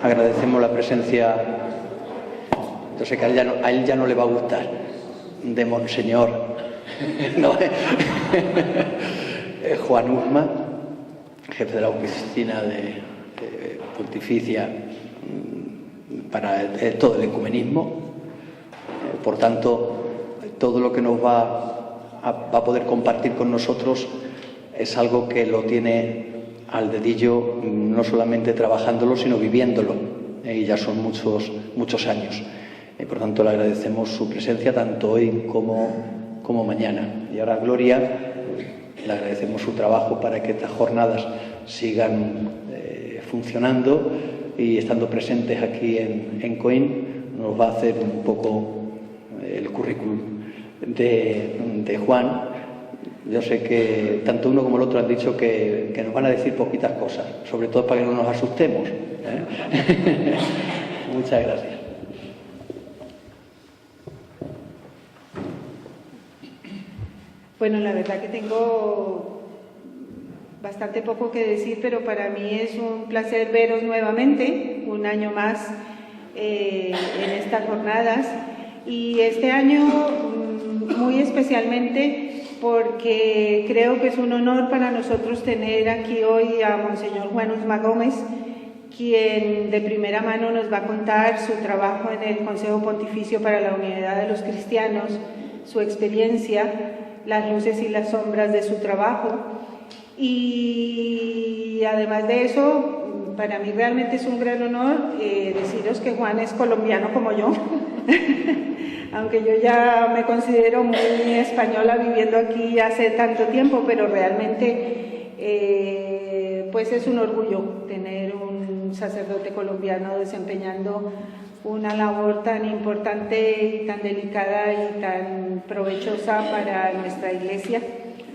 agradecemos la presencia, yo sé que a él ya no le va a gustar, de Monseñor Juan Usma, jefe de la Oficina de Pontificia para todo el ecumenismo. Por tanto, todo lo que nos va a poder compartir con nosotros es algo que lo tiene al dedillo, no solamente trabajándolo, sino viviéndolo, y ya son muchos años. Por tanto, le agradecemos su presencia tanto hoy como mañana. Y ahora, Gloria, le agradecemos su trabajo para que estas jornadas sigan funcionando y estando presentes aquí en COIN. Nos va a hacer un poco el currículum de Juan. Yo sé que tanto uno como el otro han dicho que nos van a decir poquitas cosas, sobre todo para que no nos asustemos, ¿eh? Muchas gracias. Bueno, la verdad que tengo bastante poco que decir, pero para mí es un placer veros nuevamente, un año más en estas jornadas. Y este año muy especialmente porque creo que es un honor para nosotros tener aquí hoy a Monseñor Juan Usma Gómez, quien de primera mano nos va a contar su trabajo en el Consejo Pontificio para la Unidad de los Cristianos, su experiencia, las luces y las sombras de su trabajo. Y además de eso, para mí realmente es un gran honor deciros que Juan es colombiano como yo, aunque yo ya me considero muy española viviendo aquí hace tanto tiempo, pero realmente pues es un orgullo tener un sacerdote colombiano desempeñando una labor tan importante y tan delicada y tan provechosa para nuestra Iglesia.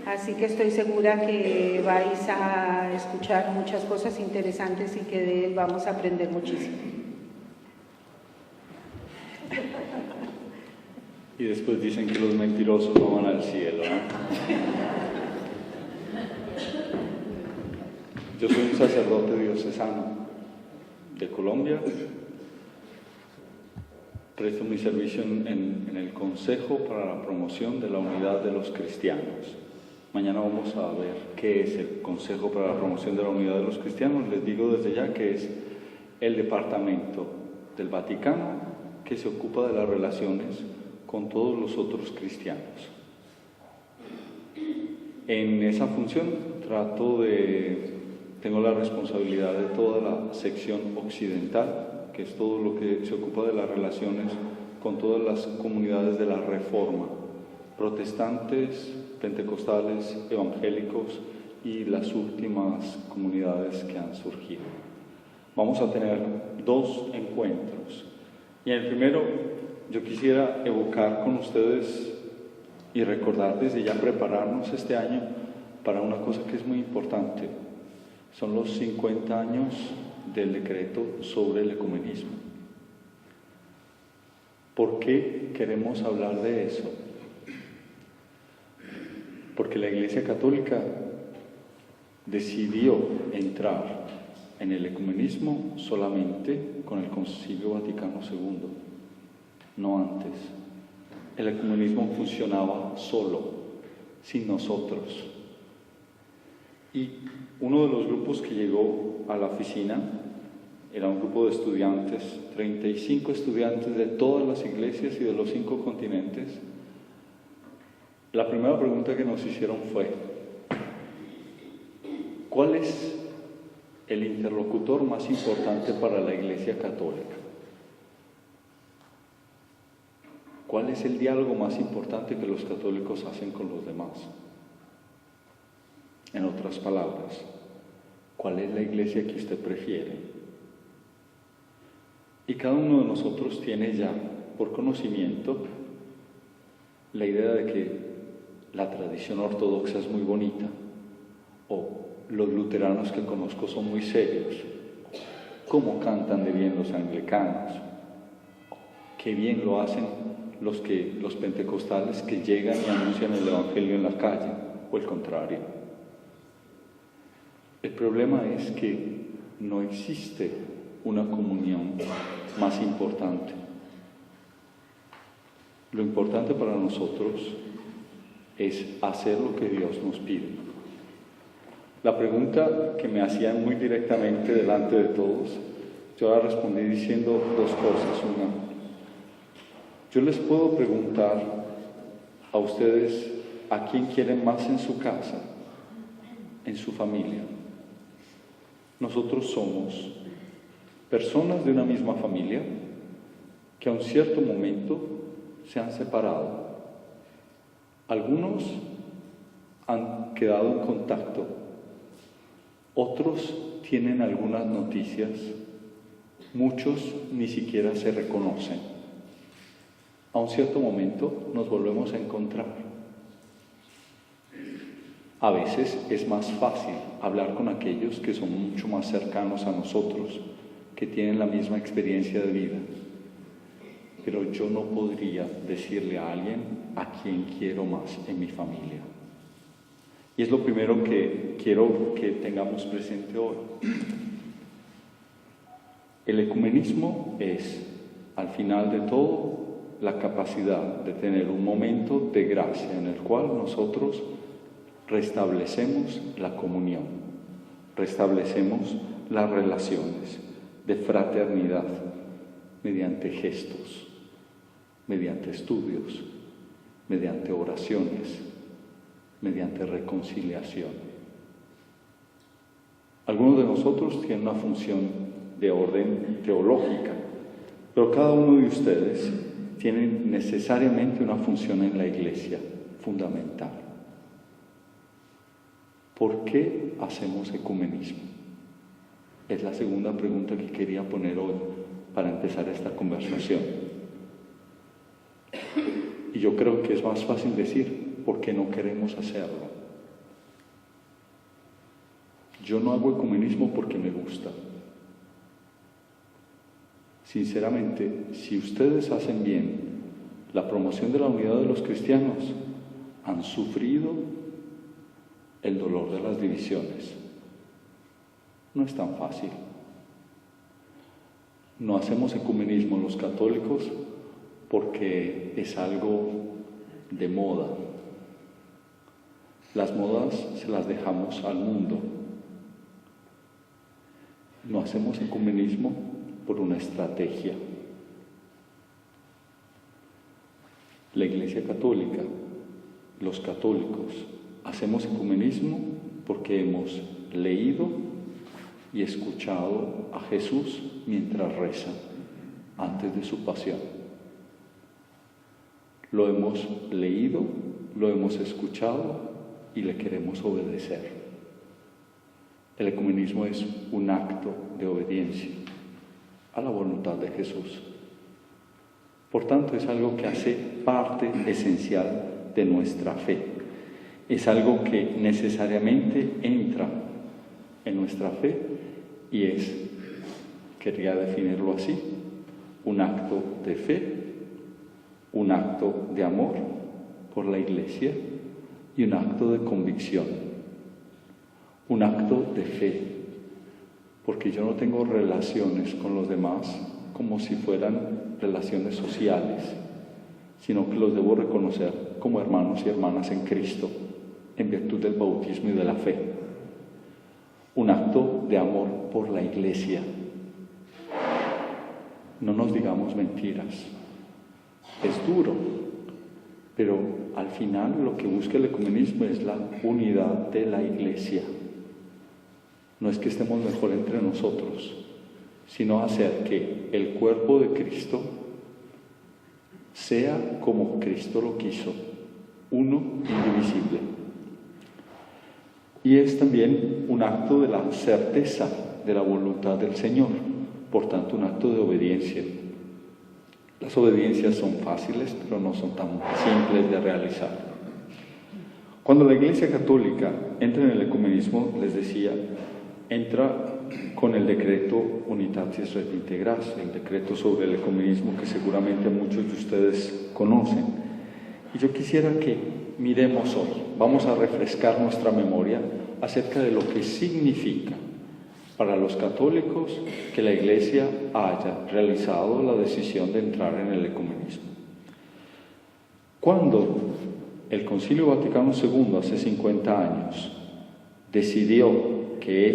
Así que estoy segura que vais a escuchar muchas cosas interesantes y que de él vamos a aprender muchísimo. Y después dicen que los mentirosos no van al cielo, ¿no? Yo soy un sacerdote diocesano de Colombia. Presto mi servicio en el Consejo para la Promoción de la Unidad de los Cristianos. Mañana vamos a ver qué es el Consejo para la Promoción de la Unidad de los Cristianos. Les digo desde ya que es el departamento del Vaticano que se ocupa de las relaciones con todos los otros cristianos. En esa función tengo la responsabilidad de toda la sección occidental, que es todo lo que se ocupa de las relaciones con todas las comunidades de la Reforma, protestantes, pentecostales, evangélicos y las últimas comunidades que han surgido. Vamos a tener 2 encuentros. Y en el primero yo quisiera evocar con ustedes y recordar desde ya prepararnos este año para una cosa que es muy importante. Son los 50 años del decreto sobre el ecumenismo. ¿Por qué queremos hablar de eso? Porque la Iglesia Católica decidió entrar en el ecumenismo solamente con el Concilio Vaticano II, no antes. El ecumenismo funcionaba solo, sin nosotros. Y uno de los grupos que llegó a la oficina era un grupo de estudiantes, 35 estudiantes de todas las iglesias y de los 5 continentes. La primera pregunta que nos hicieron fue: ¿cuál es el interlocutor más importante para la Iglesia Católica? ¿Cuál es el diálogo más importante que los católicos hacen con los demás? En otras palabras, ¿cuál es la iglesia que usted prefiere? Y cada uno de nosotros tiene ya, por conocimiento, la idea de que la tradición ortodoxa es muy bonita, o los luteranos que conozco son muy serios, cómo cantan de bien los anglicanos, qué bien lo hacen los pentecostales que llegan y anuncian el evangelio en la calle, o el contrario. El problema es que no existe una comunión más importante. Lo importante para nosotros es hacer lo que Dios nos pide. La pregunta que me hacían muy directamente delante de todos, yo la respondí diciendo dos cosas. Una, yo les puedo preguntar a ustedes a quién quieren más en su casa, en su familia. Nosotros somos personas de una misma familia que a un cierto momento se han separado. Algunos han quedado en contacto, otros tienen algunas noticias, muchos ni siquiera se reconocen. A un cierto momento nos volvemos a encontrar. A veces es más fácil hablar con aquellos que son mucho más cercanos a nosotros, que tienen la misma experiencia de vida. Pero yo no podría decirle a alguien a quien quiero más en mi familia. Y es lo primero que quiero que tengamos presente hoy. El ecumenismo es, al final de todo, la capacidad de tener un momento de gracia en el cual nosotros restablecemos la comunión, restablecemos las relaciones de fraternidad mediante gestos, mediante estudios, mediante oraciones, mediante reconciliación. Algunos de nosotros tienen una función de orden teológica, pero cada uno de ustedes tiene necesariamente una función en la Iglesia fundamental. ¿Por qué hacemos ecumenismo? Es la segunda pregunta que quería poner hoy para empezar esta conversación. Y yo creo que es más fácil decir, ¿por qué no queremos hacerlo? Yo no hago ecumenismo porque me gusta. Sinceramente, si ustedes hacen bien la promoción de la unidad de los cristianos, han sufrido el dolor de las divisiones. No es tan fácil. No hacemos ecumenismo los católicos porque es algo de moda. Las modas se las dejamos al mundo. No hacemos ecumenismo por una estrategia. La Iglesia Católica, los católicos, hacemos ecumenismo porque hemos leído y escuchado a Jesús mientras reza, antes de su pasión. Lo hemos leído, lo hemos escuchado y le queremos obedecer. El ecumenismo es un acto de obediencia a la voluntad de Jesús. Por tanto, es algo que hace parte esencial de nuestra fe. Es algo que necesariamente entra en nuestra fe y es, quería definirlo así, un acto de fe, un acto de amor por la Iglesia y un acto de convicción. Un acto de fe, porque yo no tengo relaciones con los demás como si fueran relaciones sociales, sino que los debo reconocer como hermanos y hermanas en Cristo, en virtud del bautismo y de la fe. Un acto de amor por la Iglesia. No nos digamos mentiras. Es duro, pero al final lo que busca el ecumenismo es la unidad de la Iglesia. No es que estemos mejor entre nosotros, sino hacer que el cuerpo de Cristo sea como Cristo lo quiso, uno indivisible. Y es también un acto de la certeza de la voluntad del Señor, por tanto un acto de obediencia. Las obediencias son fáciles, pero no son tan simples de realizar. Cuando la Iglesia Católica entra en el ecumenismo, les decía, entra con el decreto Unitatis Redintegras, el decreto sobre el ecumenismo que seguramente muchos de ustedes conocen. Y yo quisiera que miremos hoy, vamos a refrescar nuestra memoria acerca de lo que significa para los católicos que la Iglesia haya realizado la decisión de entrar en el ecumenismo. Cuando el Concilio Vaticano II, hace 50 años, decidió que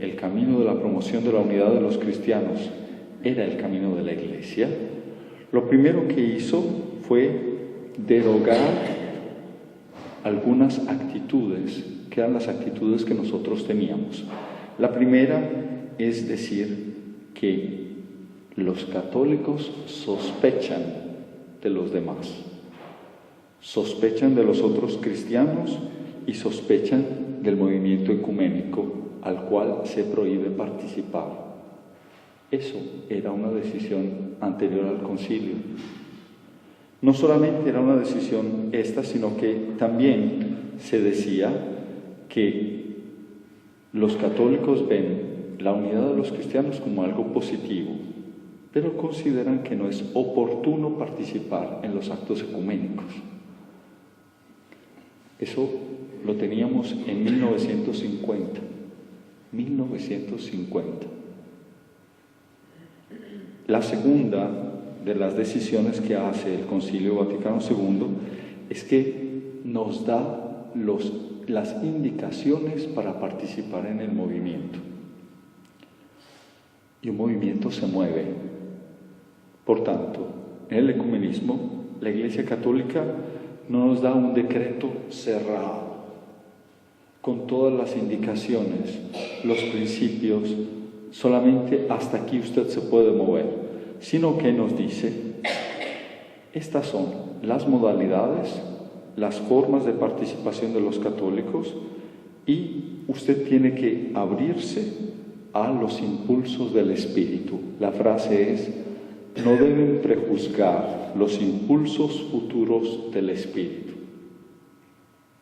el camino de la promoción de la unidad de los cristianos, era el camino de la Iglesia, lo primero que hizo fue derogar algunas actitudes, que eran las actitudes que nosotros teníamos. La primera es decir que los católicos sospechan de los demás, sospechan de los otros cristianos y sospechan del movimiento ecuménico al cual se prohíbe participar. Eso era una decisión anterior al concilio. No solamente era una decisión esta, sino que también se decía que los católicos ven la unidad de los cristianos como algo positivo, pero consideran que no es oportuno participar en los actos ecuménicos. Eso lo teníamos en 1950. 1950. La segunda de las decisiones que hace el Concilio Vaticano II es que nos da las indicaciones para participar en el movimiento. Y un movimiento se mueve. Por tanto, en el ecumenismo, la Iglesia Católica no nos da un decreto cerrado, con todas las indicaciones, los principios, solamente hasta aquí usted se puede mover, sino que nos dice, estas son las modalidades, las formas de participación de los católicos, y usted tiene que abrirse a los impulsos del Espíritu. La frase es, no deben prejuzgar los impulsos futuros del Espíritu.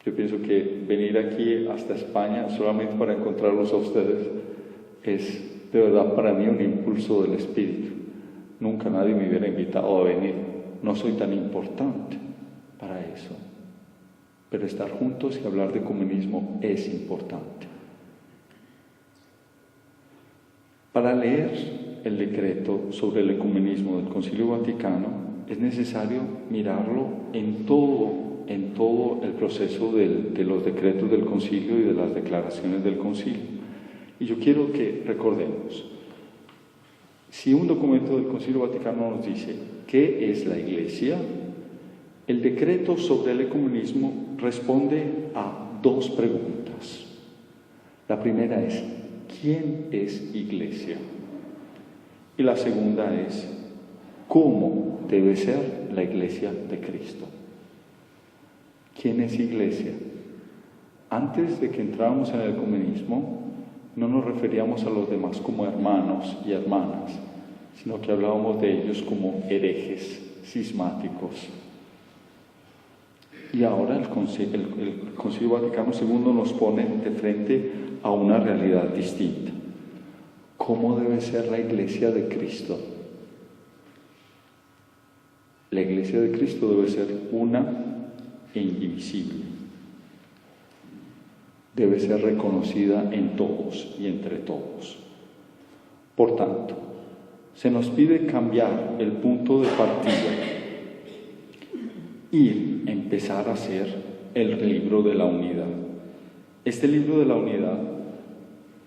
Yo pienso que venir aquí hasta España solamente para encontrarlos a ustedes es de verdad para mí un impulso del Espíritu. Nunca nadie me hubiera invitado a venir. No soy tan importante para eso. Pero estar juntos y hablar de ecumenismo es importante. Para leer el decreto sobre el ecumenismo del Concilio Vaticano es necesario mirarlo en todo el proceso de los decretos del concilio y de las declaraciones del concilio. Y yo quiero que recordemos, si un documento del Concilio Vaticano nos dice ¿qué es la Iglesia?, el decreto sobre el ecumenismo responde a dos preguntas. La primera es ¿quién es Iglesia? Y la segunda es ¿cómo debe ser la Iglesia de Cristo? ¿Quién es Iglesia? Antes de que entráramos en el ecumenismo, no nos referíamos a los demás como hermanos y hermanas, sino que hablábamos de ellos como herejes, cismáticos. Y ahora el Concilio Vaticano II nos pone de frente a una realidad distinta. ¿Cómo debe ser la Iglesia de Cristo? La Iglesia de Cristo debe ser una e indivisible. Debe ser reconocida en todos y entre todos. Por tanto, se nos pide cambiar el punto de partida y empezar a hacer el libro de la unidad. Este libro de la unidad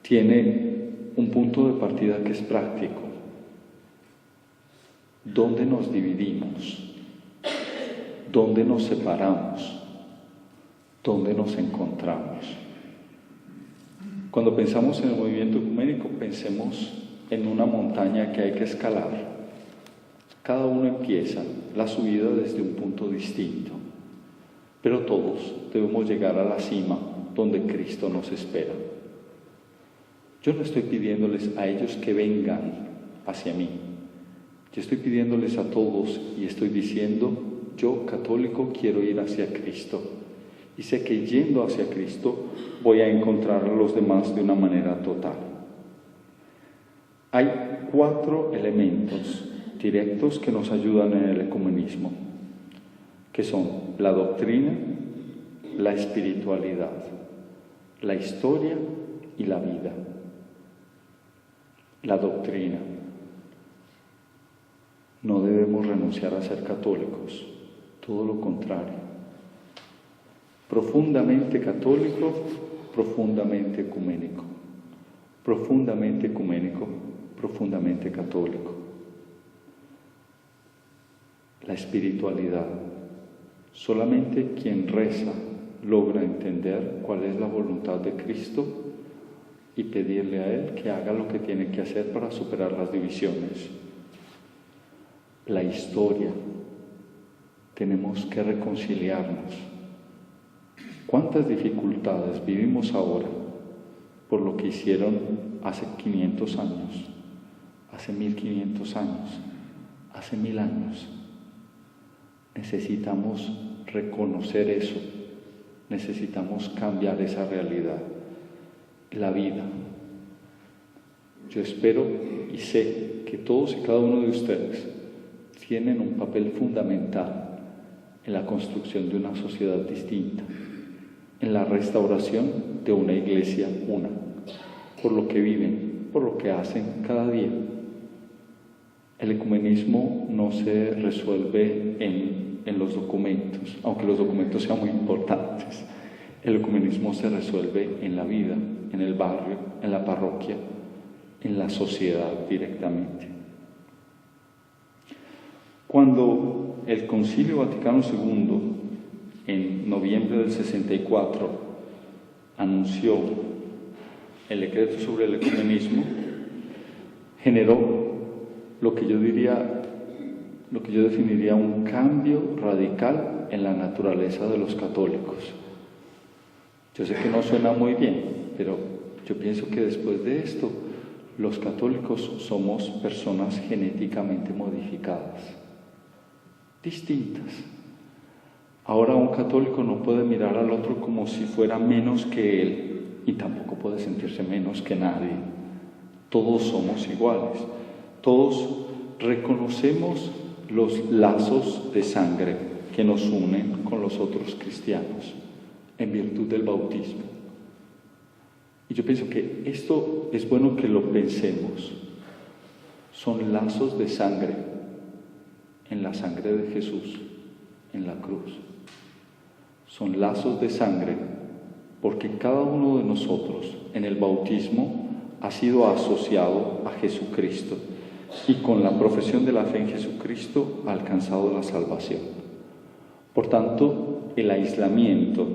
tiene un punto de partida que es práctico. ¿Dónde nos dividimos? ¿Dónde nos separamos? ¿Dónde nos encontramos? Cuando pensamos en el movimiento ecuménico, pensemos en una montaña que hay que escalar. Cada uno empieza la subida desde un punto distinto, pero todos debemos llegar a la cima donde Cristo nos espera. Yo no estoy pidiéndoles a ellos que vengan hacia mí. Yo estoy pidiéndoles a todos y estoy diciendo, yo, católico, quiero ir hacia Cristo. Y sé que yendo hacia Cristo voy a encontrar a los demás de una manera total. Hay 4 elementos directos que nos ayudan en el ecumenismo, que son la doctrina, la espiritualidad, la historia y la vida. la doctrina. No debemos renunciar a ser católicos, todo lo contrario. Profundamente católico, profundamente ecuménico. Profundamente ecuménico, profundamente católico. La espiritualidad. Solamente quien reza logra entender cuál es la voluntad de Cristo y pedirle a Él que haga lo que tiene que hacer para superar las divisiones. La historia. Tenemos que reconciliarnos. ¿Cuántas dificultades vivimos ahora por lo que hicieron hace 500 años, hace 1500 años, hace 1000 años? Necesitamos reconocer eso, necesitamos cambiar esa realidad. La vida. Yo espero y sé que todos y cada uno de ustedes tienen un papel fundamental en la construcción de una sociedad distinta, en la restauración de una iglesia una, por lo que viven, por lo que hacen cada día. El ecumenismo no se resuelve en los documentos, aunque los documentos sean muy importantes. El ecumenismo se resuelve en la vida, en el barrio, en la parroquia, en la sociedad directamente. Cuando el Concilio Vaticano II, en noviembre del 64, anunció el decreto sobre el ecumenismo, generó lo que yo definiría un cambio radical en la naturaleza de los católicos. Yo sé que no suena muy bien, pero yo pienso que después de esto, los católicos somos personas genéticamente modificadas, distintas. Ahora un católico no puede mirar al otro como si fuera menos que él, y tampoco puede sentirse menos que nadie. Todos somos iguales, todos reconocemos los lazos de sangre que nos unen con los otros cristianos en virtud del bautismo. Y yo pienso que esto es bueno que lo pensemos. Son lazos de sangre en la sangre de Jesús, en la cruz. Son lazos de sangre porque cada uno de nosotros en el bautismo ha sido asociado a Jesucristo y con la profesión de la fe en Jesucristo ha alcanzado la salvación. Por tanto, el aislamiento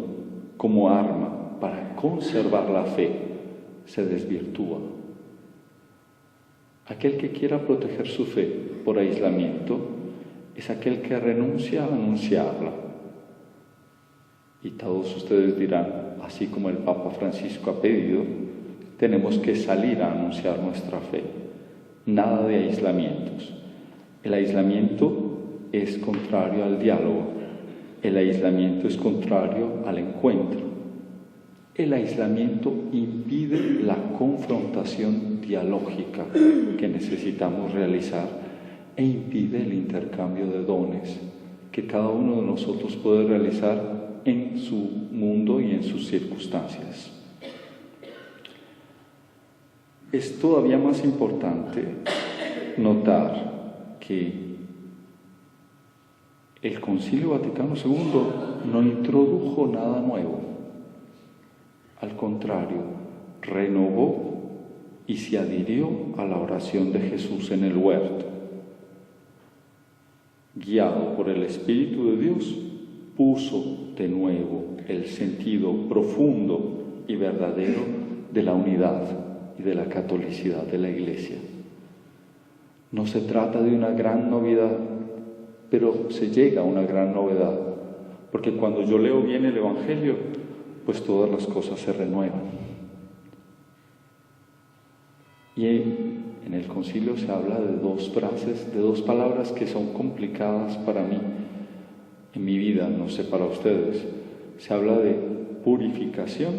como arma para conservar la fe se desvirtúa. Aquel que quiera proteger su fe por aislamiento es aquel que renuncia a anunciarla. Y todos ustedes dirán, así como el Papa Francisco ha pedido, tenemos que salir a anunciar nuestra fe. Nada de aislamientos. El aislamiento es contrario al diálogo. El aislamiento es contrario al encuentro. El aislamiento impide la confrontación dialógica que necesitamos realizar e impide el intercambio de dones que cada uno de nosotros puede realizar en su mundo y en sus circunstancias. Es todavía más importante notar que el Concilio Vaticano II no introdujo nada nuevo. Al contrario, renovó y se adhirió a la oración de Jesús en el huerto. Guiado por el Espíritu de Dios, puso de nuevo el sentido profundo y verdadero de la unidad y de la catolicidad de la Iglesia. No se trata de una gran novedad, pero se llega a una gran novedad, porque cuando yo leo bien el Evangelio, pues todas las cosas se renuevan. Y en el concilio se habla de dos frases, de dos palabras que son complicadas para mí, en mi vida, no sé para ustedes. Se habla de purificación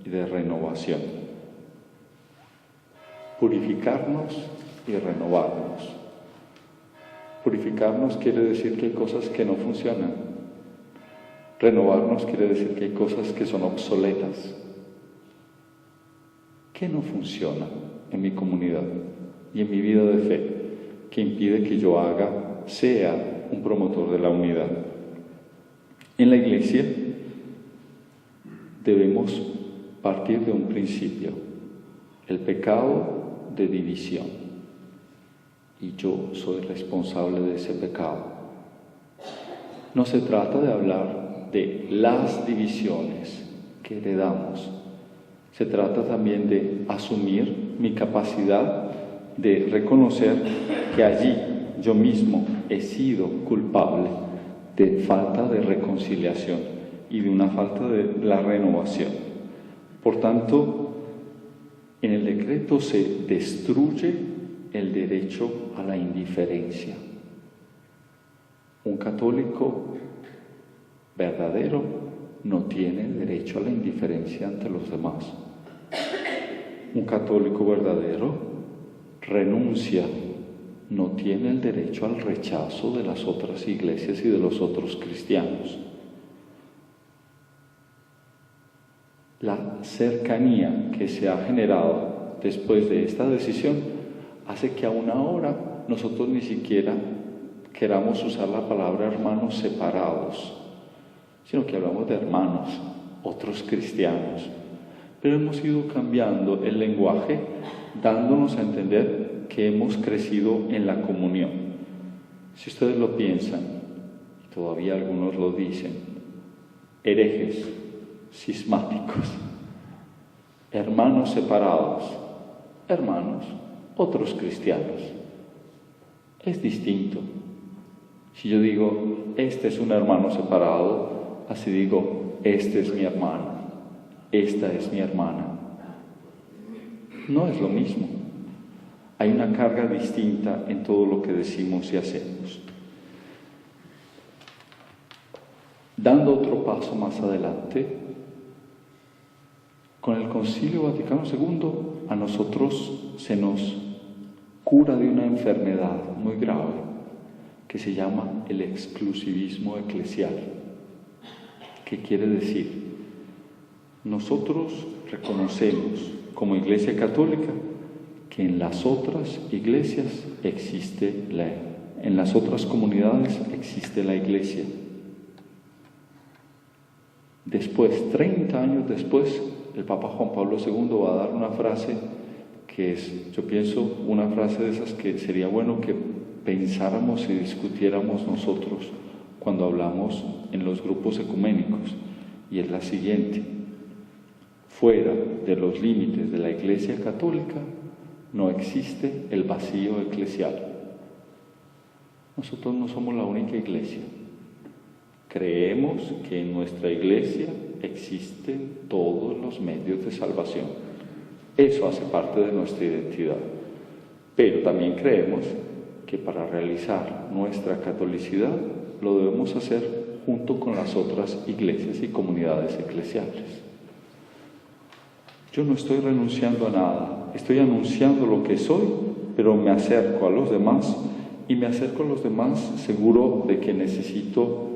y de renovación. Purificarnos y renovarnos. Purificarnos quiere decir que hay cosas que no funcionan. Renovarnos quiere decir que hay cosas que son obsoletas. ¿Qué no funciona? en mi comunidad y en mi vida de fe que impide que yo sea un promotor de la unidad. En la Iglesia debemos partir de un principio, el pecado de división, y yo soy responsable de ese pecado. No se trata de hablar de las divisiones que heredamos, se trata también de asumir mi capacidad de reconocer que allí yo mismo he sido culpable de falta de reconciliación y de una falta de la renovación. Por tanto, en el decreto se destruye el derecho a la indiferencia. Un católico verdadero no tiene derecho a la indiferencia ante los demás. Un católico verdadero renuncia, no tiene el derecho al rechazo de las otras iglesias y de los otros cristianos. La cercanía que se ha generado después de esta decisión hace que aún ahora nosotros ni siquiera queramos usar la palabra hermanos separados, sino que hablamos de hermanos, otros cristianos. Pero hemos ido cambiando el lenguaje, dándonos a entender que hemos crecido en la comunión. Si ustedes lo piensan, y todavía algunos lo dicen, herejes, cismáticos, hermanos separados, hermanos, otros cristianos. Es distinto. Si yo digo, este es un hermano separado, así digo, este es mi hermano, esta es mi hermana. No es lo mismo. Hay una carga distinta en todo lo que decimos y hacemos. Dando otro paso más adelante, con el Concilio Vaticano II, a nosotros se nos cura de una enfermedad muy grave que se llama el exclusivismo eclesial. ¿Qué quiere decir? Nosotros reconocemos como Iglesia Católica que en las otras iglesias en las otras comunidades existe la Iglesia. Después, 30 años después, el Papa Juan Pablo II va a dar una frase que es, yo pienso, una frase de esas que sería bueno que pensáramos y discutiéramos nosotros cuando hablamos en los grupos ecuménicos, y es la siguiente: fuera de los límites de la Iglesia Católica no existe el vacío eclesial. Nosotros no somos la única iglesia. Creemos que en nuestra iglesia existen todos los medios de salvación. Eso hace parte de nuestra identidad. Pero también creemos que para realizar nuestra catolicidad lo debemos hacer junto con las otras iglesias y comunidades eclesiales. Yo no estoy renunciando a nada, estoy anunciando lo que soy, pero me acerco a los demás, y me acerco a los demás seguro de que necesito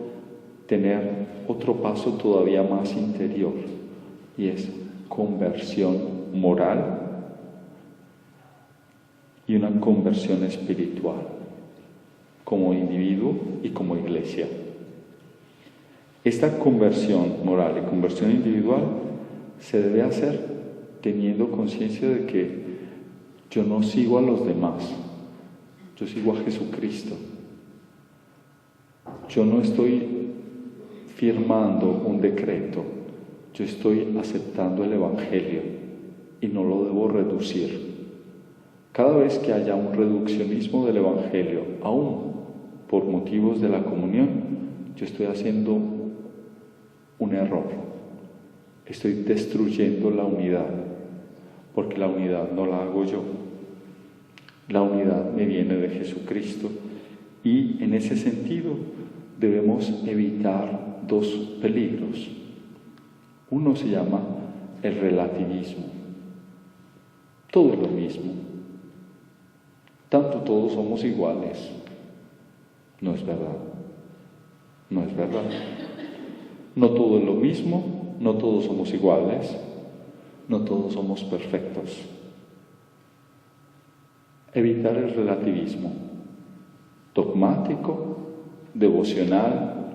tener otro paso todavía más interior, y es conversión moral y una conversión espiritual, como individuo y como iglesia. Esta conversión moral y conversión individual se debe hacer teniendo conciencia de que yo no sigo a los demás, yo sigo a Jesucristo. Yo no estoy firmando un decreto, yo estoy aceptando el Evangelio y no lo debo reducir. Cada vez que haya un reduccionismo del Evangelio, aún por motivos de la comunión, yo estoy haciendo un error. Estoy destruyendo la unidad, porque la unidad no la hago yo. La unidad me viene de Jesucristo, y en ese sentido debemos evitar dos peligros. Uno se llama el relativismo. Todo es lo mismo. Tanto todos somos iguales. No es verdad. No es verdad. No todo es lo mismo, no todos somos iguales, no todos somos perfectos. Evitar el relativismo dogmático, devocional,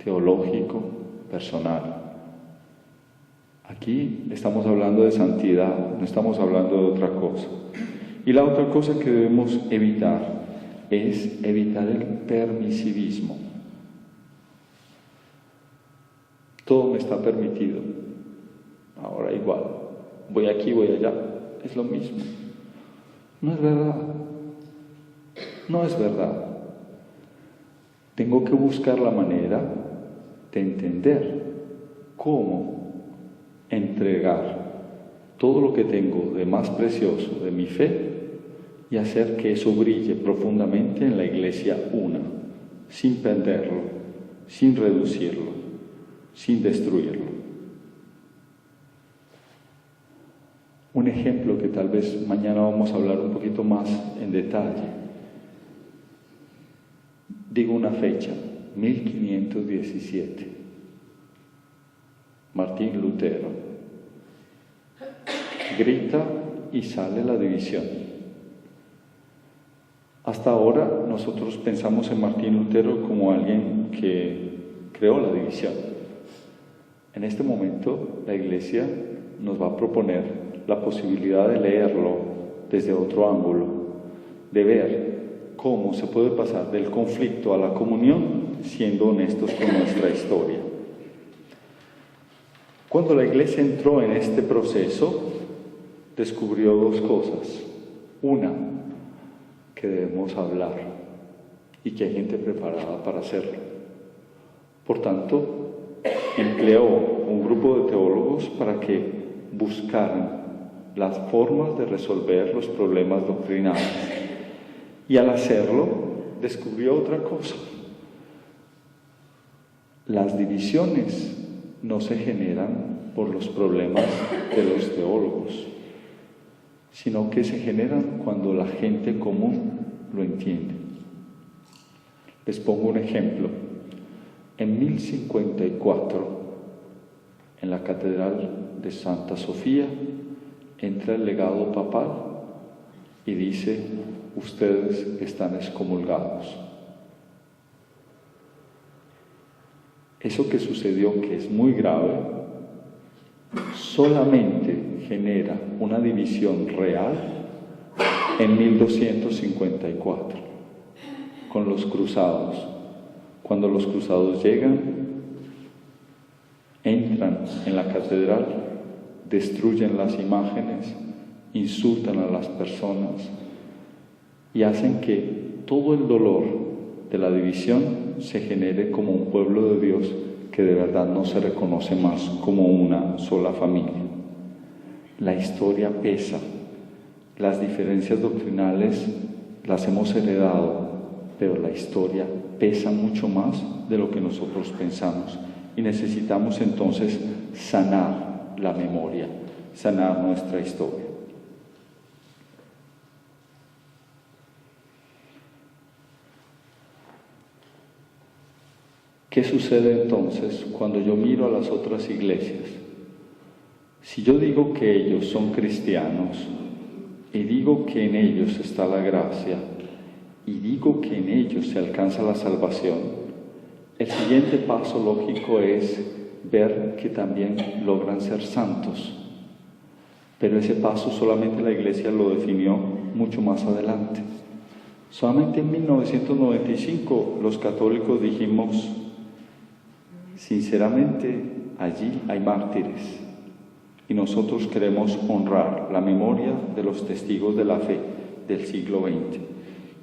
teológico, personal. Aquí estamos hablando de santidad, no estamos hablando de otra cosa. Y la otra cosa que debemos evitar es evitar el permisivismo. Todo me está permitido. Ahora igual, voy aquí, voy allá, es lo mismo. No es verdad. No es verdad. Tengo que buscar la manera de entender cómo entregar todo lo que tengo de más precioso de mi fe y hacer que eso brille profundamente en la iglesia una, sin perderlo, sin reducirlo, sin destruirlo. Un ejemplo que tal vez mañana vamos a hablar un poquito más en detalle. Digo una fecha, 1517. Martín Lutero grita y sale la división. Hasta ahora nosotros pensamos en Martín Lutero como alguien que creó la división. En este momento la Iglesia nos va a proponer la posibilidad de leerlo desde otro ángulo, de ver cómo se puede pasar del conflicto a la comunión siendo honestos con nuestra historia. Cuando la Iglesia entró en este proceso, descubrió dos cosas. Una, que debemos hablar y que hay gente preparada para hacerlo. Por tanto, empleó un grupo de teólogos para que buscaran las formas de resolver los problemas doctrinales. Y al hacerlo, descubrió otra cosa. Las divisiones no se generan por los problemas de los teólogos, sino que se generan cuando la gente común lo entiende. Les pongo un ejemplo. En 1054, en la Catedral de Santa Sofía, entra el legado papal y dice: ustedes están excomulgados. Eso que sucedió, que es muy grave, solamente genera una división real en 1254, con los cruzados. Cuando los cruzados llegan, entran en la catedral, destruyen las imágenes, insultan a las personas y hacen que todo el dolor de la división se genere como un pueblo de Dios que de verdad no se reconoce más como una sola familia. La historia pesa, las diferencias doctrinales las hemos heredado, pero la historia pesa mucho más de lo que nosotros pensamos y necesitamos entonces sanar la memoria, sanar nuestra historia. ¿Qué sucede entonces cuando yo miro a las otras iglesias? Si yo digo que ellos son cristianos y digo que en ellos está la gracia y digo que en ellos se alcanza la salvación, el siguiente paso lógico es ver que también logran ser santos. Pero ese paso solamente la Iglesia lo definió mucho más adelante. Solamente en 1995 los católicos dijimos: sinceramente, allí hay mártires y nosotros queremos honrar la memoria de los testigos de la fe del siglo XX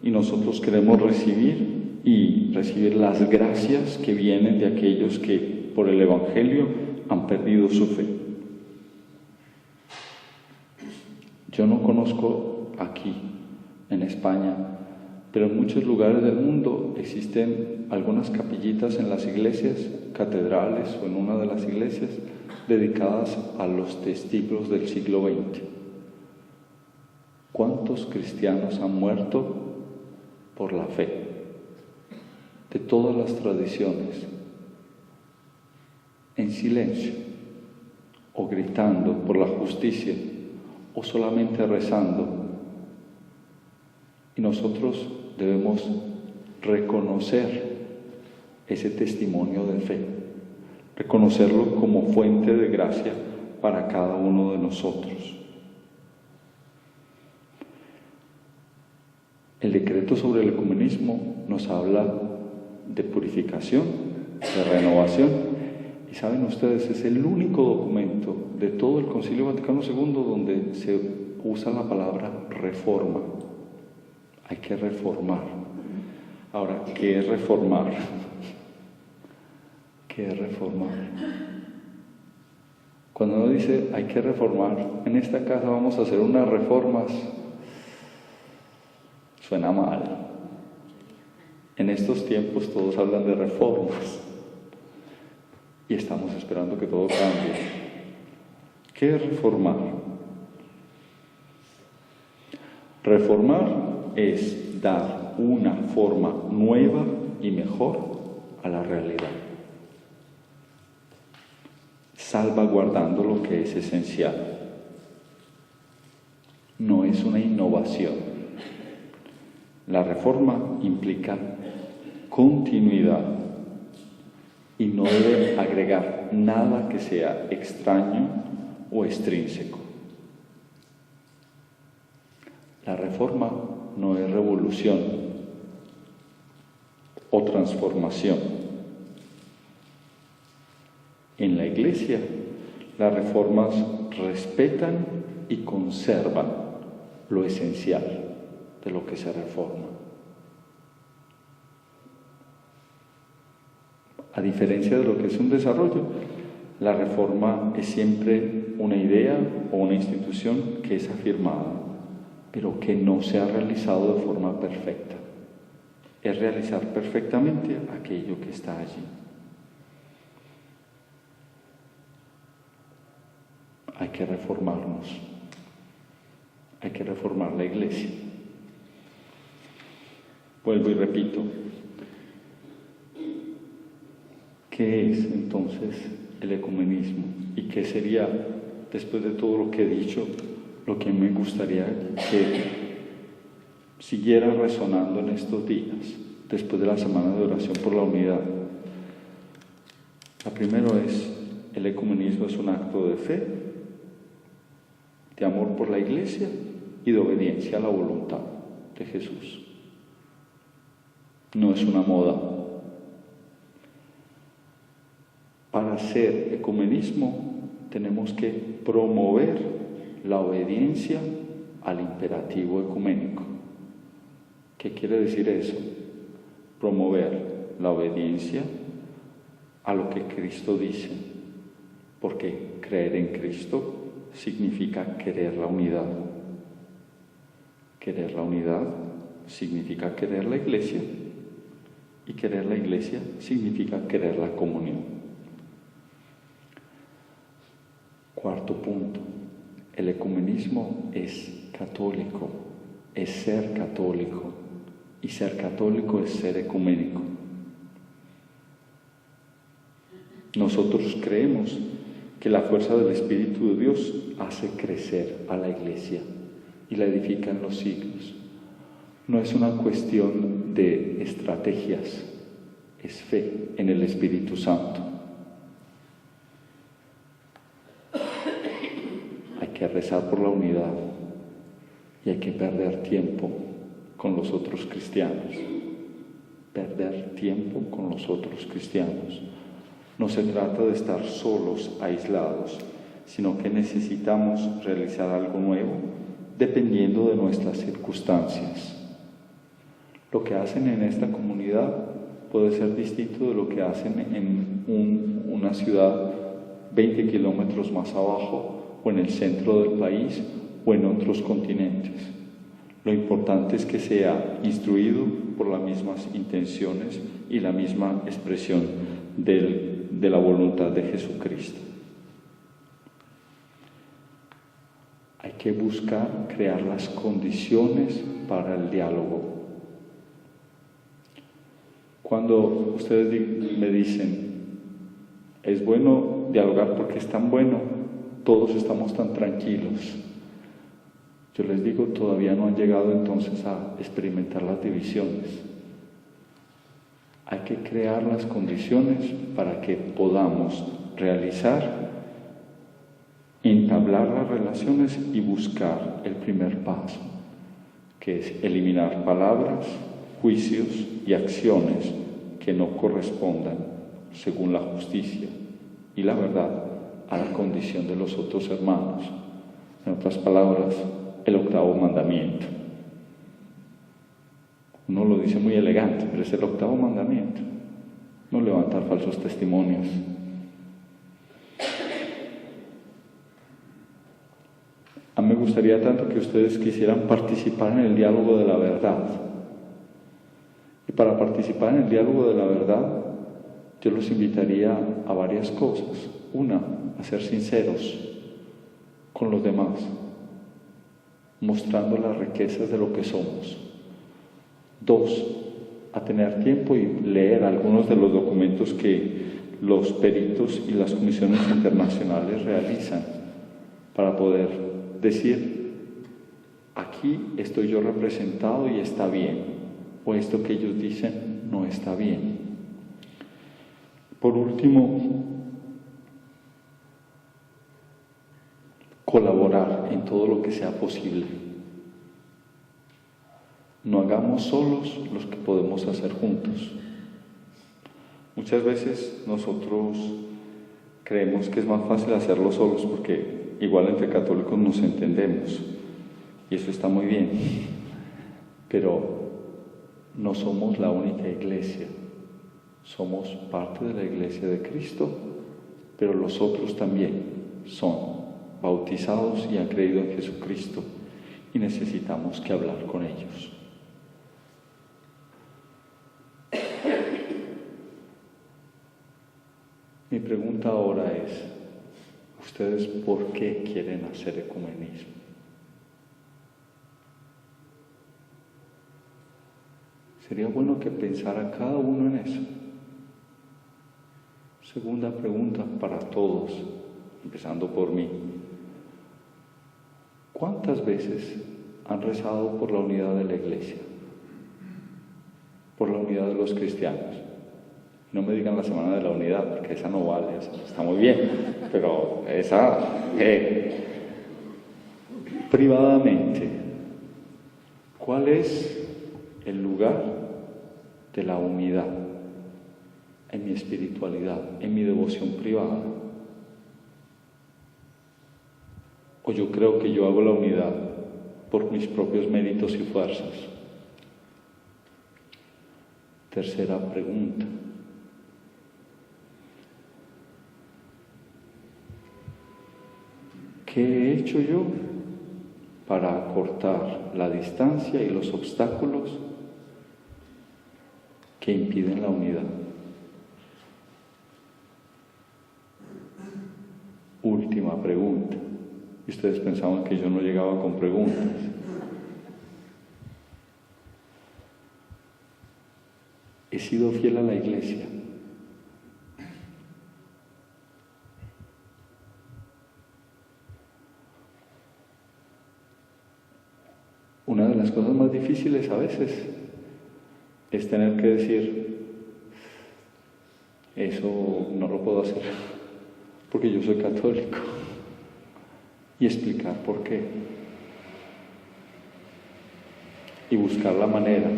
y nosotros queremos recibir las gracias que vienen de aquellos que por el Evangelio han perdido su fe. Yo no conozco aquí en España, pero en muchos lugares del mundo existen algunas capillitas en las iglesias, catedrales o en una de las iglesias, dedicadas a los testigos del siglo XX. ¿Cuántos cristianos han muerto por la fe? De todas las tradiciones, en silencio, o gritando por la justicia, o solamente rezando. Y nosotros debemos reconocer ese testimonio de fe, reconocerlo como fuente de gracia para cada uno de nosotros. El decreto sobre el ecumenismo nos habla de purificación, de renovación, y saben ustedes, es el único documento de todo el Concilio Vaticano II donde se usa la palabra reforma. Hay que reformar. Ahora, ¿qué es reformar? ¿Qué es reformar? Cuando uno dice hay que reformar, en esta casa vamos a hacer unas reformas, suena mal. En estos tiempos todos hablan de reformas y estamos esperando que todo cambie. ¿Qué es reformar? Reformar es dar una forma nueva y mejor a la realidad, salvaguardando lo que es esencial. No es una innovación. La reforma implica continuidad y no debe agregar nada que sea extraño o extrínseco. La reforma no es revolución o transformación. En la Iglesia, las reformas respetan y conservan lo esencial de lo que se reforma. A diferencia de lo que es un desarrollo, la reforma es siempre una idea o una institución que es afirmada, pero que no se ha realizado de forma perfecta. Es realizar perfectamente aquello que está allí. Hay que reformarnos. Hay que reformar la Iglesia. Vuelvo y repito. ¿Qué es entonces el ecumenismo? ¿Y qué sería, después de todo lo que he dicho, lo que me gustaría que siguiera resonando en estos días, después de la Semana de Oración por la Unidad? La primera es, el ecumenismo es un acto de fe, de amor por la Iglesia y de obediencia a la voluntad de Jesús. No es una moda. Para hacer ecumenismo tenemos que promover la obediencia al imperativo ecuménico. ¿Qué quiere decir eso? Promover la obediencia a lo que Cristo dice, porque creer en Cristo significa querer la unidad. Querer la unidad significa querer la Iglesia, y querer la Iglesia significa querer la comunión. Cuarto punto, el ecumenismo es católico, es ser católico, y ser católico es ser ecuménico. Nosotros creemos que la fuerza del Espíritu de Dios hace crecer a la Iglesia y la edifica en los siglos. No es una cuestión de estrategias, es fe en el Espíritu Santo. Hay que rezar por la unidad y hay que perder tiempo con los otros cristianos. Perder tiempo con los otros cristianos. No se trata de estar solos, aislados, sino que necesitamos realizar algo nuevo dependiendo de nuestras circunstancias. Lo que hacen en esta comunidad puede ser distinto de lo que hacen en una ciudad 20 kilómetros más abajo, o en el centro del país, o en otros continentes. Lo importante es que sea instruido por las mismas intenciones y la misma expresión de la voluntad de Jesucristo. Hay que buscar crear las condiciones para el diálogo. Cuando ustedes me dicen, es bueno dialogar porque es tan bueno, todos estamos tan tranquilos. Yo les digo, todavía no han llegado entonces a experimentar las divisiones. Hay que crear las condiciones para que podamos realizar, entablar las relaciones y buscar el primer paso, que es eliminar palabras, juicios y acciones que no correspondan, según la justicia y la verdad, a la condición de los otros hermanos. En otras palabras, el 8º mandamiento. Uno lo dice muy elegante, pero es el 8º mandamiento. No levantar falsos testimonios. A mí me gustaría tanto que ustedes quisieran participar en el diálogo de la verdad. Y para participar en el diálogo de la verdad, yo los invitaría a varias cosas. Una, a ser sinceros con los demás, mostrando las riquezas de lo que somos. 2, a tener tiempo y leer algunos de los documentos que los peritos y las comisiones internacionales realizan para poder decir, aquí estoy yo representado y está bien, o esto que ellos dicen no está bien. Por último, colaborar en todo lo que sea posible. No hagamos solos los que podemos hacer juntos. Muchas veces nosotros creemos que es más fácil hacerlo solos porque igual entre católicos nos entendemos y eso está muy bien, pero no somos la única iglesia, somos parte de la iglesia de Cristo, pero los otros también son bautizados y han creído en Jesucristo y necesitamos que hablar con ellos. Mi pregunta ahora es, ¿ustedes por qué quieren hacer ecumenismo? Sería bueno que pensara cada uno en eso. Segunda pregunta para todos, empezando por mí. ¿Cuántas veces han rezado por la unidad de la iglesia? Por la unidad de los cristianos. No me digan la semana de la unidad, porque esa no vale, esa está muy bien, pero esa, privadamente, ¿cuál es el lugar de la unidad en mi espiritualidad, en mi devoción privada? ¿O yo creo que yo hago la unidad por mis propios méritos y fuerzas? Tercera pregunta. ¿Qué he hecho yo para acortar la distancia y los obstáculos que impiden la unidad? Última pregunta. Y ustedes pensaban que yo no llegaba con preguntas. ¿He sido fiel a la iglesia? Una de las cosas más difíciles a veces es tener que decir, eso no lo puedo hacer porque yo soy católico, y explicar por qué, y buscar la manera.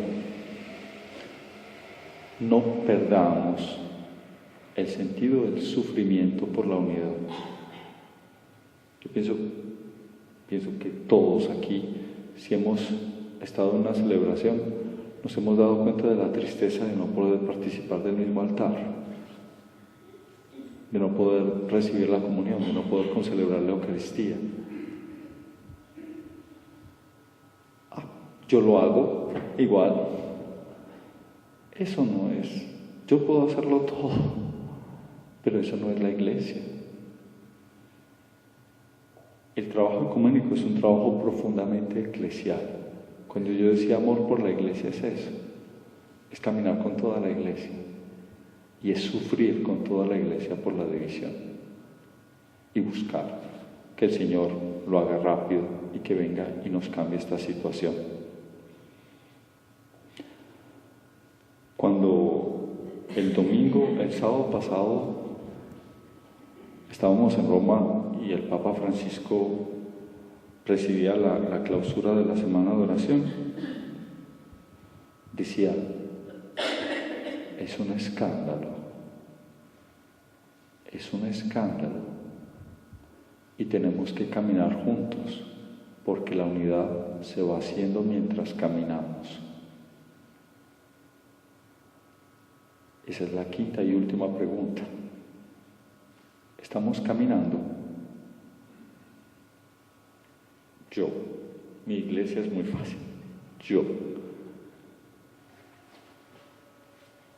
No perdamos el sentido del sufrimiento por la unidad. Yo pienso que todos aquí, si hemos estado en una celebración, nos hemos dado cuenta de la tristeza de no poder participar del mismo altar, de no poder recibir la comunión, de no poder concelebrar la Eucaristía. Yo lo hago igual. Eso no es. Yo puedo hacerlo todo, pero eso no es la iglesia. El trabajo ecuménico es un trabajo profundamente eclesial. Cuando yo decía amor por la iglesia es eso, es caminar con toda la iglesia y es sufrir con toda la iglesia por la división y buscar que el Señor lo haga rápido y que venga y nos cambie esta situación. Cuando el sábado pasado, estábamos en Roma y el Papa Francisco presidía la clausura de la Semana de Oración, decía, es un escándalo, y tenemos que caminar juntos, porque la unidad se va haciendo mientras caminamos. Esa es la quinta y última pregunta. ¿Estamos caminando? Yo. Mi iglesia es muy fácil. Yo.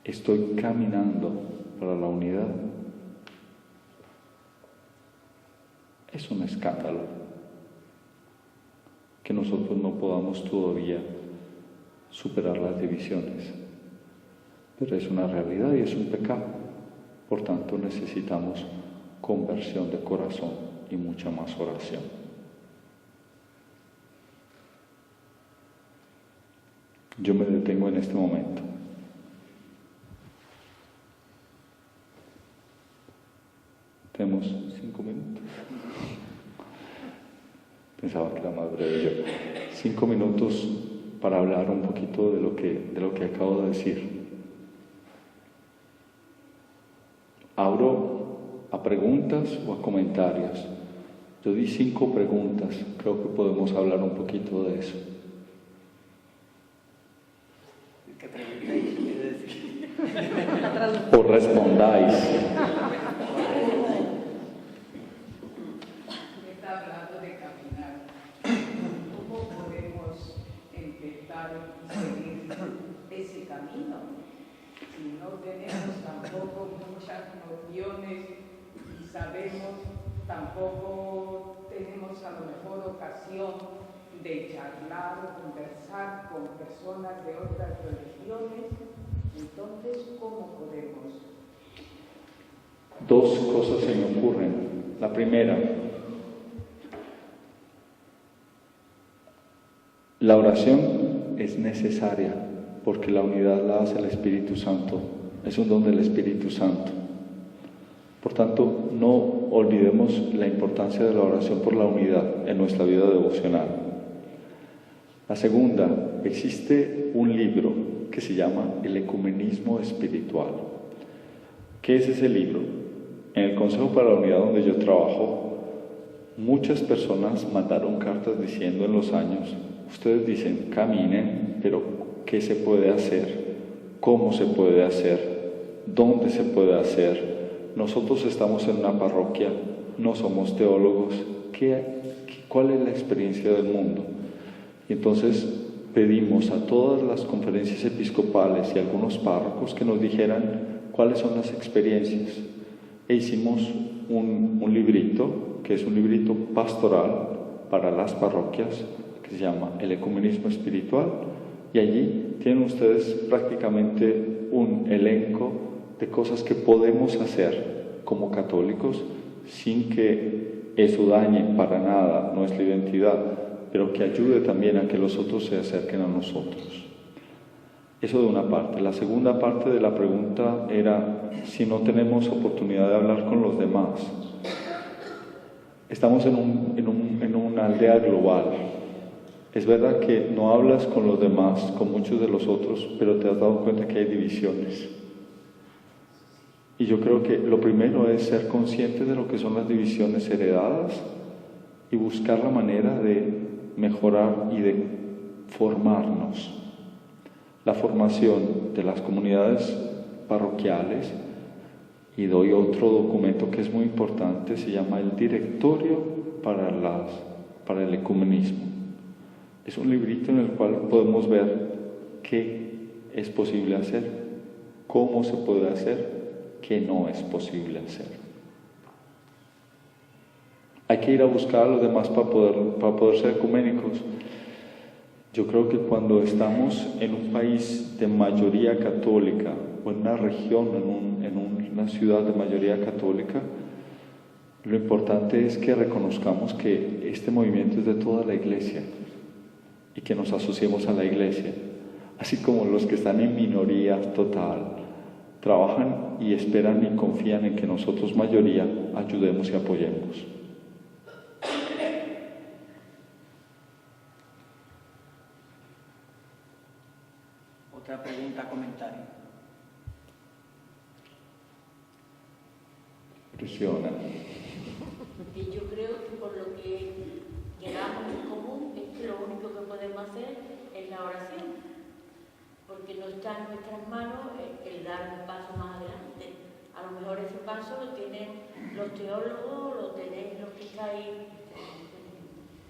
Estoy caminando para la unidad. Es un escándalo que nosotros no podamos todavía superar las divisiones. Pero es una realidad y es un pecado. Por tanto, necesitamos conversión de corazón y mucha más oración. Yo me detengo en este momento. Tenemos 5 minutos. Pensaba que era más breve yo. 5 minutos para hablar un poquito de lo que acabo de decir. Abro a preguntas o a comentarios. Yo di 5 preguntas. Creo que podemos hablar un poquito de eso. ¿Qué preguntáis? Quiere decir. O respondáis. Está hablando de caminar. ¿Cómo podemos empezar y seguir ese camino? Si no tenemos tampoco muchas nociones y sabemos, tampoco tenemos a lo mejor ocasión de charlar o conversar con personas de otras religiones, entonces, ¿cómo podemos? 2 cosas se me ocurren. La primera, la oración es necesaria porque la unidad la hace el Espíritu Santo, es un don del Espíritu Santo. Por tanto, no olvidemos la importancia de la oración por la unidad en nuestra vida devocional. La segunda, existe un libro que se llama El Ecumenismo Espiritual. ¿Qué es ese libro? En el Consejo para la Unidad donde yo trabajo, muchas personas mandaron cartas diciendo en los años, ustedes dicen, caminen, pero ¿qué se puede hacer? ¿Cómo se puede hacer? ¿Dónde se puede hacer? Nosotros estamos en una parroquia, no somos teólogos. ¿Cuál es la experiencia del mundo? Y entonces pedimos a todas las conferencias episcopales y a algunos párrocos que nos dijeran cuáles son las experiencias. E hicimos un librito, que es un librito pastoral para las parroquias, que se llama El Ecumenismo Espiritual, y allí tienen ustedes prácticamente un elenco de cosas que podemos hacer como católicos sin que eso dañe para nada nuestra identidad, pero que ayude también a que los otros se acerquen a nosotros. Eso de una parte. La segunda parte de la pregunta era si no tenemos oportunidad de hablar con los demás. Estamos en una aldea global. Es verdad que no hablas con los demás, con muchos de los otros, pero te has dado cuenta que hay divisiones. Y yo creo que lo primero es ser consciente de lo que son las divisiones heredadas y buscar la manera de mejorar y de formarnos. La formación de las comunidades parroquiales, y doy otro documento que es muy importante, se llama el Directorio para el Ecumenismo. Es un librito en el cual podemos ver qué es posible hacer, cómo se puede hacer, qué no es posible hacer. Hay que ir a buscar a los demás para poder ser ecuménicos. Yo creo que cuando estamos en un país de mayoría católica o en una región, en una ciudad de mayoría católica, Lo importante es que reconozcamos que este movimiento es de toda la Iglesia y que nos asociemos a la Iglesia, así como los que están en minoría total trabajan y esperan y confían en que nosotros, mayoría, ayudemos y apoyemos. Otra pregunta, comentario. Presiona. Y yo creo que por lo que llegamos en común es que lo único que podemos hacer es la oración, porque no está en nuestras manos el dar un paso más adelante. A lo mejor ese paso lo tienen los teólogos, lo tenéis los que estáis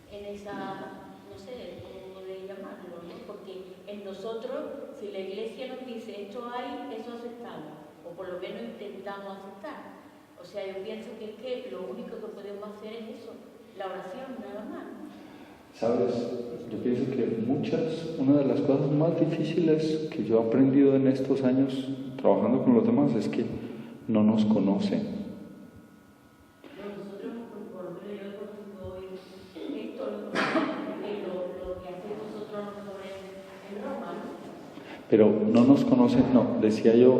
en esa, no sé cómo podéis llamarlo, ¿no? Porque en nosotros, si la Iglesia nos dice esto hay, eso aceptamos, o por lo menos intentamos aceptar. O sea, yo pienso que es que lo único que podemos hacer es eso, la oración, nada más. ¿Sabes? Yo pienso que una de las cosas más difíciles que yo he aprendido en estos años trabajando con los demás es que no nos conocen. Nosotros, por lo menos yo conozco hoy esto, lo que hacéis vosotros a lo mejor en Roma, ¿no? Pero no nos conocen, no, decía yo,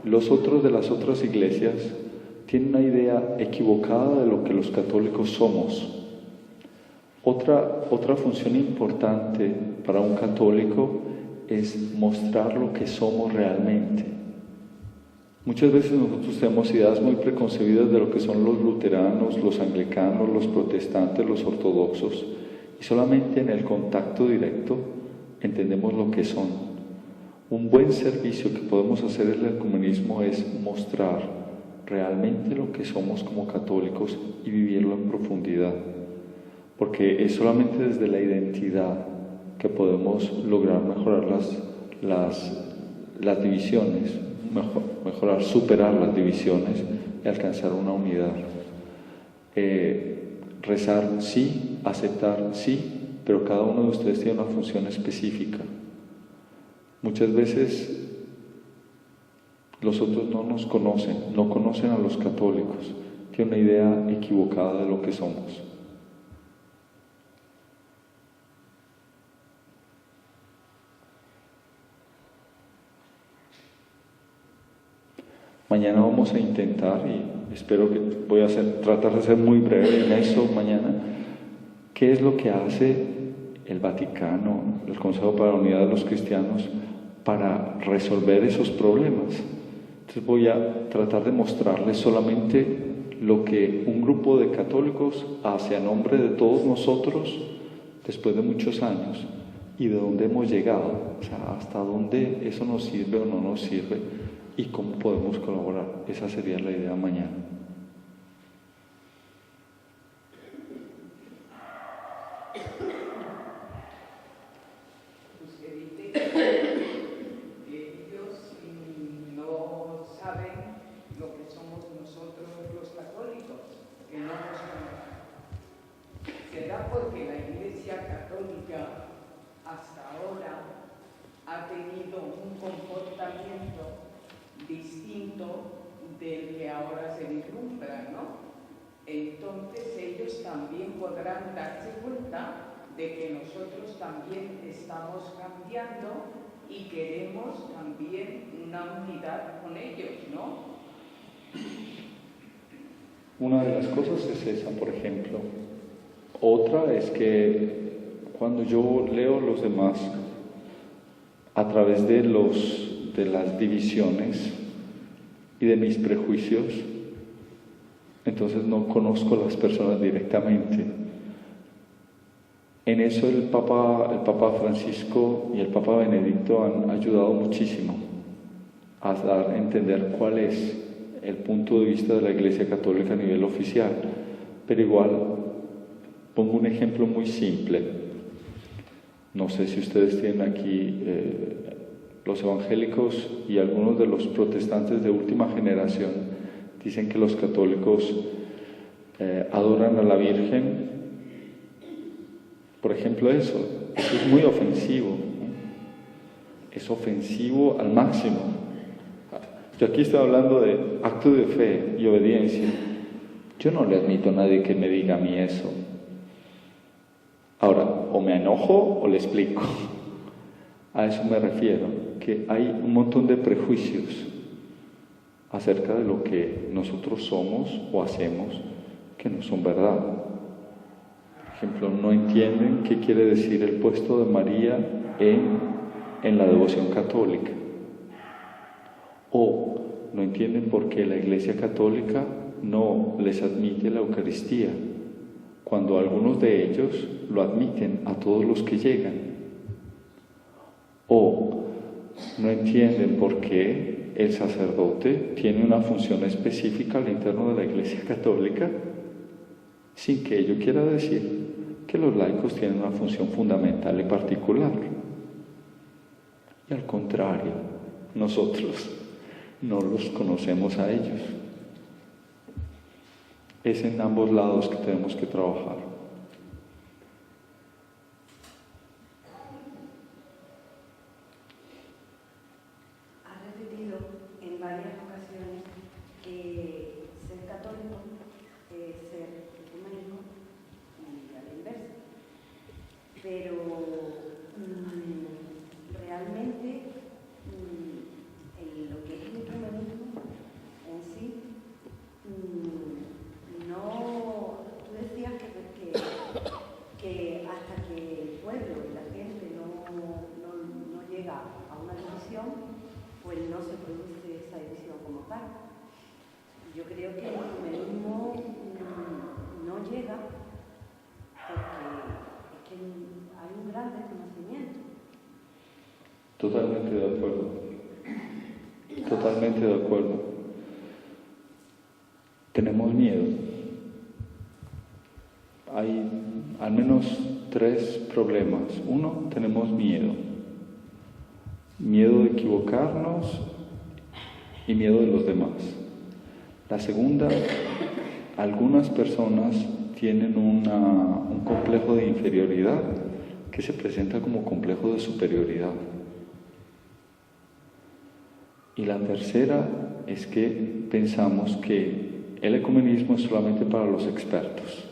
los otros de las otras iglesias tienen una idea equivocada de lo que los católicos somos. Otra función importante para un católico es mostrar lo que somos realmente. Muchas veces nosotros tenemos ideas muy preconcebidas de lo que son los luteranos, los anglicanos, los protestantes, los ortodoxos, y solamente en el contacto directo entendemos lo que son. Un buen servicio que podemos hacer en el ecumenismo es mostrar realmente lo que somos como católicos y vivirlo en profundidad, porque es solamente desde la identidad que podemos lograr mejorar las divisiones, superar las divisiones y alcanzar una unidad. Rezar sí, aceptar sí, pero cada uno de ustedes tiene una función específica. Muchas veces los otros no nos conocen, no conocen a los católicos, tienen una idea equivocada de lo que somos. Mañana vamos a intentar, y espero que tratar de ser muy breve en eso mañana, qué es lo que hace el Vaticano, el Consejo para la Unidad de los Cristianos, para resolver esos problemas. Entonces voy a tratar de mostrarles solamente lo que un grupo de católicos hace a nombre de todos nosotros después de muchos años y de dónde hemos llegado, o sea, hasta dónde eso nos sirve o no nos sirve y cómo podemos colaborar. Esa sería la idea mañana. Porque la Iglesia Católica hasta ahora ha tenido un comportamiento distinto del que ahora se vislumbra, ¿no? Entonces ellos también podrán darse cuenta de que nosotros también estamos cambiando y queremos también una unidad con ellos, ¿no? Una de las cosas es esa, por ejemplo. Otra es que cuando yo leo a los demás a través de las divisiones y de mis prejuicios, entonces no conozco a las personas directamente. En eso el Papa Francisco y el Papa Benedicto han ayudado muchísimo a dar a entender cuál es el punto de vista de la Iglesia Católica a nivel oficial, pero igual pongo un ejemplo muy simple. No sé si ustedes tienen aquí los evangélicos y algunos de los protestantes de última generación dicen que los católicos adoran a la Virgen. Por ejemplo, eso es muy ofensivo, ¿no? Es ofensivo al máximo. Yo aquí estoy hablando de acto de fe y obediencia. Yo no le admito a nadie que me diga a mí eso. Ahora, o me enojo o le explico. A eso me refiero, que hay un montón de prejuicios acerca de lo que nosotros somos o hacemos que no son verdad. Por ejemplo, no entienden qué quiere decir el puesto de María en la devoción católica. O no entienden por qué la Iglesia Católica no les admite la Eucaristía, cuando algunos de ellos lo admiten a todos los que llegan. O no entienden por qué el sacerdote tiene una función específica al interno de la Iglesia Católica, sin que ello quiera decir que los laicos tienen una función fundamental y particular. Y al contrario, nosotros no los conocemos a ellos. Es en ambos lados que tenemos que trabajar. Ha repetido en varias ocasiones que ser católico es ser ecuménico y a la inversa. Pero realmente en lo que es el ecumenismo en sí, no, tú decías que hasta que el pueblo y la gente no llega a una división, pues no se produce esa división como tal. Yo creo que el ecumenismo no llega porque es que hay un gran desconocimiento. Totalmente de acuerdo. Totalmente de acuerdo. Tenemos miedo. Hay al menos 3 problemas. Uno, tenemos miedo. Miedo de equivocarnos y miedo de los demás. La segunda, algunas personas tienen un complejo de inferioridad que se presenta como complejo de superioridad. Y la tercera es que pensamos que el ecumenismo es solamente para los expertos.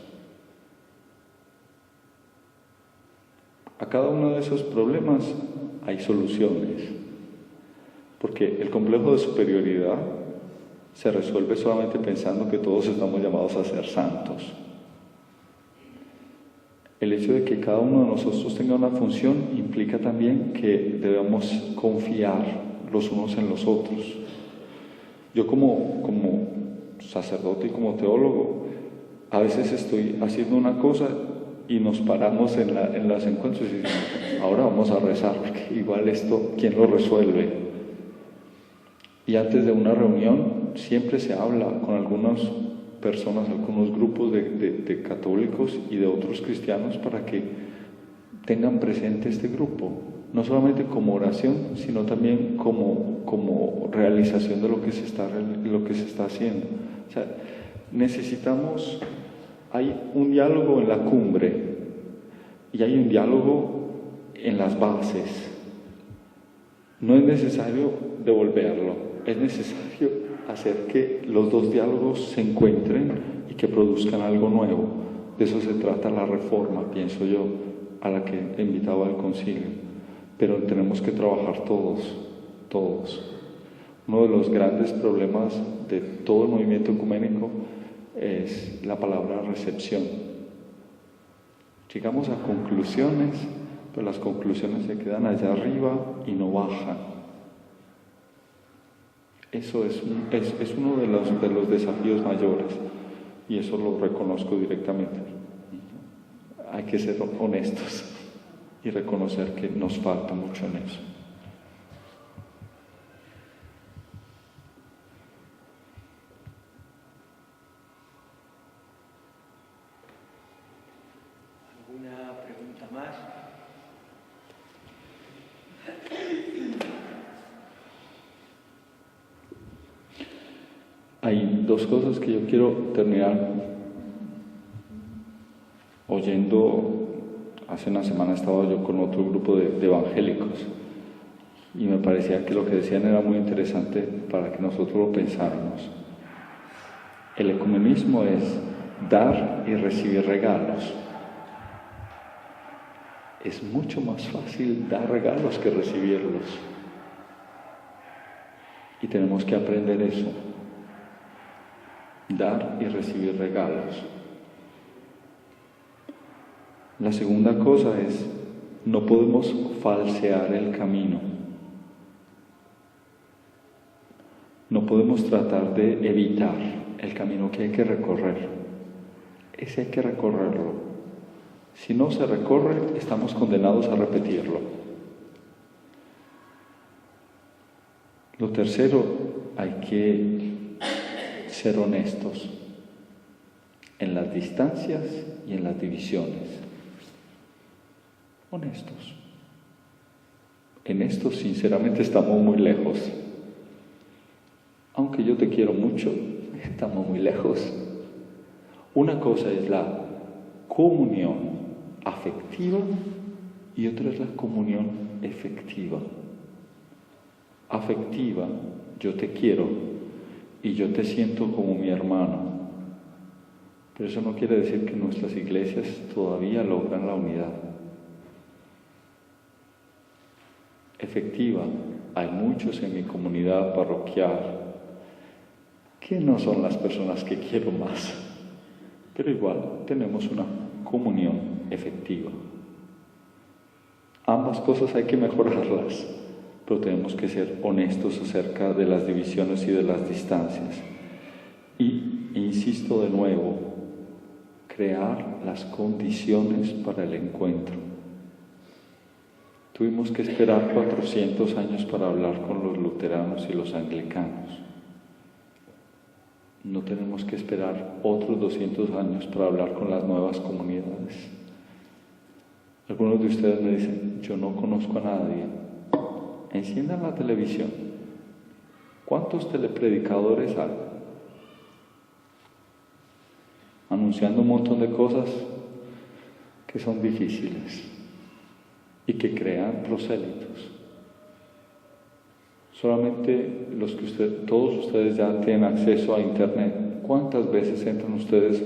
A cada uno de esos problemas hay soluciones, porque el complejo de superioridad se resuelve solamente pensando que todos estamos llamados a ser santos. El hecho de que cada uno de nosotros tenga una función implica también que debemos confiar los unos en los otros. Yo como sacerdote y como teólogo, a veces estoy haciendo una cosa y nos paramos en los encuentros y decimos, ahora vamos a rezar, porque igual esto, ¿quién lo resuelve? Y antes de una reunión siempre se habla con algunas personas, algunos grupos de católicos y de otros cristianos para que tengan presente este grupo, no solamente como oración, sino también como realización de lo que se está haciendo. O sea, necesitamos, hay un diálogo en la cumbre y hay un diálogo en las bases. No es necesario devolverlo, es necesario hacer que los dos diálogos se encuentren y que produzcan algo nuevo. De eso se trata la reforma, pienso yo, a la que invitaba al concilio. Pero tenemos que trabajar todos. Uno de los grandes problemas de todo el movimiento ecuménico es la palabra recepción. Llegamos a conclusiones, pero las conclusiones se quedan allá arriba y no bajan. Eso es uno de los desafíos mayores, y eso lo reconozco directamente. Hay que ser honestos y reconocer que nos falta mucho en eso. ¿Alguna pregunta más? Hay 2 cosas que yo quiero terminar oyendo. Hace una semana estaba yo con otro grupo de evangélicos y me parecía que lo que decían era muy interesante para que nosotros lo pensáramos. El ecumenismo es dar y recibir regalos. Es mucho más fácil dar regalos que recibirlos. Y tenemos que aprender eso. Dar y recibir regalos. La segunda cosa es, no podemos falsear el camino. No podemos tratar de evitar el camino que hay que recorrer. Ese hay que recorrerlo. Si no se recorre, estamos condenados a repetirlo. Lo tercero, hay que ser honestos en las distancias y en las divisiones. Honestos. En esto, sinceramente, estamos muy lejos. Aunque yo te quiero mucho, estamos muy lejos. Una cosa es la comunión afectiva y otra es la comunión efectiva. Afectiva, yo te quiero y yo te siento como mi hermano. Pero eso no quiere decir que nuestras iglesias todavía logran la unidad. Efectiva, hay muchos en mi comunidad parroquial que no son las personas que quiero más, pero igual tenemos una comunión efectiva. Ambas cosas hay que mejorarlas, pero tenemos que ser honestos acerca de las divisiones y de las distancias. Y, insisto de nuevo, crear las condiciones para el encuentro. Tuvimos que esperar 400 años para hablar con los luteranos y los anglicanos. No tenemos que esperar otros 200 años para hablar con las nuevas comunidades. Algunos de ustedes me dicen, yo no conozco a nadie. Enciendan la televisión. ¿Cuántos telepredicadores hay? Anunciando un montón de cosas que son difíciles y que crean prosélitos. Solamente todos ustedes ya tienen acceso a internet. ¿Cuántas veces entran ustedes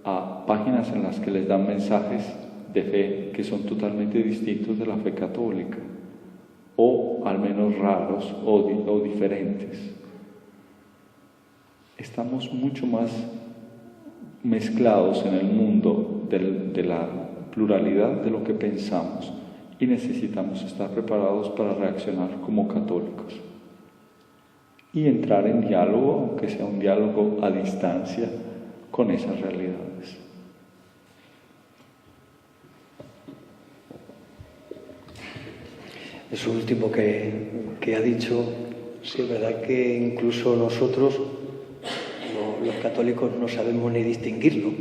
a páginas en las que les dan mensajes de fe que son totalmente distintos de la fe católica? O al menos raros o diferentes. Estamos mucho más mezclados en el mundo de la pluralidad de lo que pensamos. Y necesitamos estar preparados para reaccionar como católicos. Y entrar en diálogo, aunque sea un diálogo a distancia, con esas realidades. Eso último que ha dicho, sí es verdad que incluso nosotros, los católicos, no sabemos ni distinguirlo.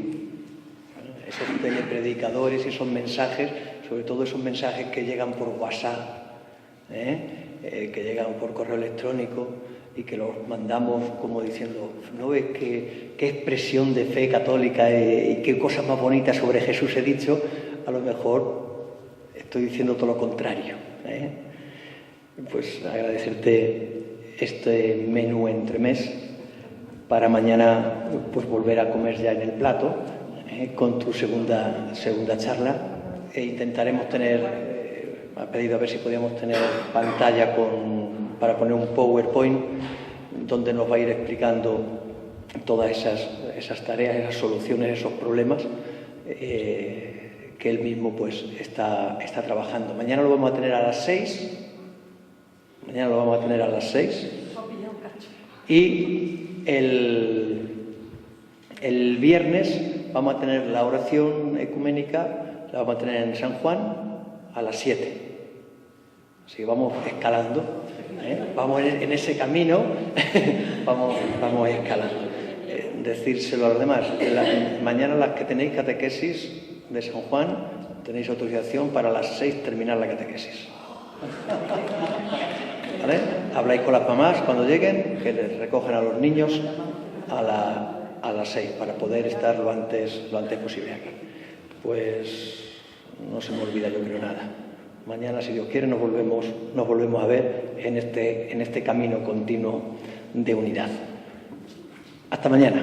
Esos telepredicadores y esos mensajes, sobre todo esos mensajes que llegan por WhatsApp, que llegan por correo electrónico y que los mandamos como diciendo, ¿no ves qué expresión de fe católica y qué cosas más bonitas sobre Jesús he dicho? A lo mejor estoy diciendo todo lo contrario. Pues agradecerte este menú entremés para mañana pues volver a comer ya en el plato con tu segunda charla. E intentaremos tener, me ha pedido a ver si podíamos tener pantalla para poner un PowerPoint donde nos va a ir explicando todas esas tareas, esas soluciones, esos problemas que él mismo pues está trabajando. Mañana lo vamos a tener a las 6. Mañana lo vamos a tener a las 6. Y el viernes vamos a tener la oración ecuménica. La vamos a tener en San Juan a las 7. Así que vamos escalando. Vamos en ese camino, vamos escalando. Decírselo a los demás. Mañana las que tenéis catequesis de San Juan, tenéis autorización para las 6 terminar la catequesis. ¿Vale? Habláis con las mamás cuando lleguen, que les recogen a los niños a las 6 para poder estar lo antes posible aquí. Pues no se me olvida, yo creo, nada. Mañana, si Dios quiere, nos volvemos a ver en este camino continuo de unidad. Hasta mañana.